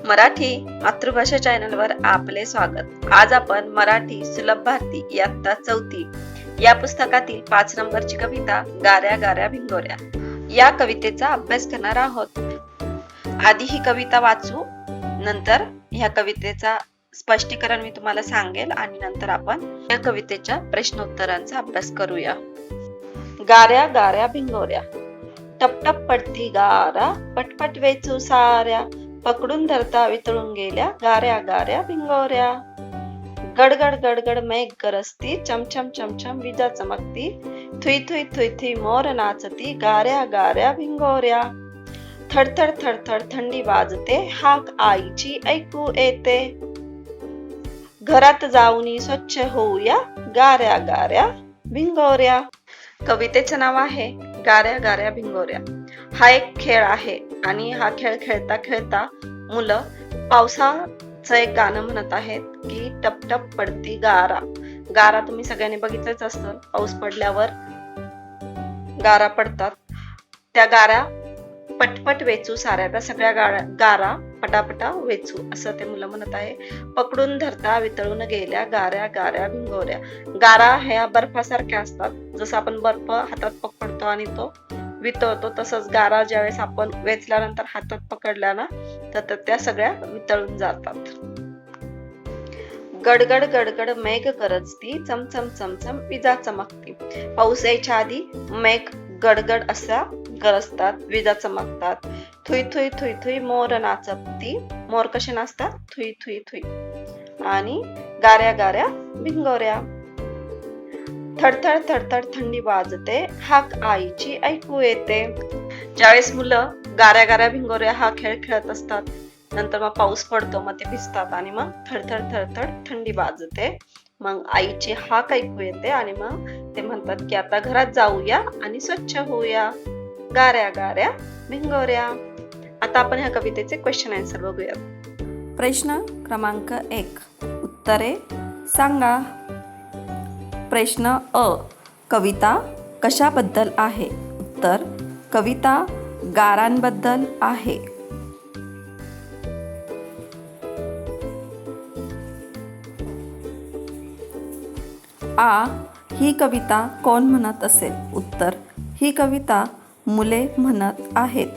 मराठी मातृभाषा चॅनलवर आपले स्वागत। आज आपण मराठी सुलभ भारती इयत्ता 4 या पुस्तकातील 5 नंबरची कविता गाऱ्या गाऱ्या भिंगोऱ्या या कवितेचा अभ्यास करणार आहोत। आधी ही कविता वाचू, नंतर ह्या कवितेचा स्पष्टीकरण मी तुम्हाला सांगेल आणि नंतर आपण या कवितेच्या प्रश्नोत्तरांचा अभ्यास करूया। गाऱ्या गाऱ्या भिंगोऱ्या, टपटप पडती गारा, पटपट वेचू साऱ्या, पकडून धरता वितळून गेल्या गाऱ्या गाऱ्या भिंगोऱ्या। गडगड गडगड मेघ गरजती, चमचम चमचम विजा चमकती, थुई थुई थुई थुई मोर नाचती गाऱ्या गाऱ्या भिंगोऱ्या। थडथड थडथड थंडी वाजते, हाक आईची ऐकू येते, घरात जाऊनी स्वच्छ होऊया गाऱ्या गाऱ्या भिंगोऱ्या। कवितेचं नाव आहे गाऱ्या गाऱ्या भिंगोऱ्या। हा एक खेळ आहे आणि हा खेळ खेळता खेळता मुलं पावसाचं एक गाणं म्हणत आहेत की टपटप पडती गारा। गारा तुम्ही सगळ्यांनी बघितलंच असतं, पाऊस पडल्यावर गारा पडतात, त्या गारा पटपट वेचू साऱ्या, त्या सगळ्या गारा पटापटा वेचू असं ते मुलं म्हणत आहे। पकडून धरता वितळून गेल्या गाऱ्या गाऱ्या भिंगोऱ्या। गारा ह्या बर्फासारख्या असतात, जसं आपण बर्फ हातात पकडतो आणि तो वितळतो, तसंच गारा ज्यावेळेस आपण वेचल्यानंतर हातात पकडल्या ना तर त्या सगळ्या वितळून जातात। गडगड गडगड मेघ गरजती, चमचम चमचम विजा चमकती। पाऊस यायच्या आधी मेघ गडगड असा गरजतात, विजा चमकतात। थुई थुई थुई थुई मोर नाचती, मोर कसे नाचतात, थुई थुई थुई। आणि गाऱ्या गाऱ्या भिंगोऱ्या, थडथड थडथड थंडी वाजते, हाक आईची ऐकू येते। ज्यावेळेस मुलं गाऱ्या गाऱ्या भिंगोऱ्या हा खेळ खेळत असतात, नंतर मग पाऊस पडतो, मग ते भिजतात आणि मग थडथड थडथड थंडी वाजते, मग आईची हाक ऐकू येते आणि मग ते म्हणतात की आता घरात जाऊया आणि स्वच्छ होऊया गाऱ्या गाऱ्या भिंगोऱ्या। आता आपण ह्या कवितेचे क्वेश्चन आन्सर बघूयात। प्रश्न क्रमांक 1, उत्तरे सांगा। प्रश्न अ, कविता कशाबद्दल आहे? उत्तर, कविता गारांबद्दल आहे। आ, ही कविता कोण म्हणत असेल? उत्तर, ही कविता मुले म्हणत आहेत।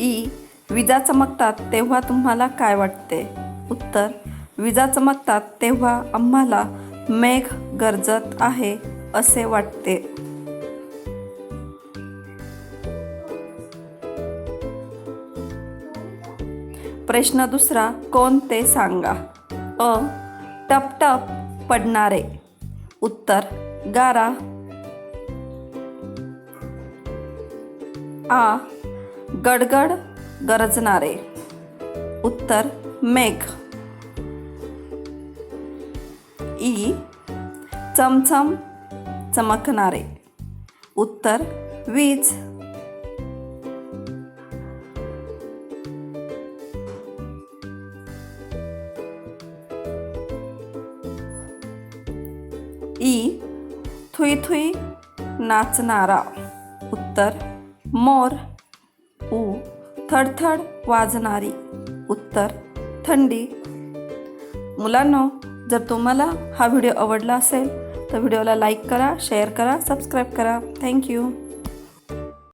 ई, विजा चमकतात तेव्हा तुम्हाला काय वाटते? उत्तर, विजा चमकतात तेव्हा आम्हाला मेघ गरजत आहे असे वाटते। प्रश्न दुसरा, कोण ते सांगा। अ, टपटप पडणारे। उत्तर, गारा। आ, गडगड गरजणारे। उत्तर, मेघ। ई, चमचम चमकणारे। उत्तर, वीज। E, Thuy Thuy नाचणारा। उत्तर, मोर। उ, थडथड वाजणारी। उत्तर, थंडी। मुलांनो, जर तुम्हाला हा व्हिडिओ आवडला असेल तर व्हिडिओला लाईक करा, शेअर करा, सबस्क्राईब करा। थँक्यू।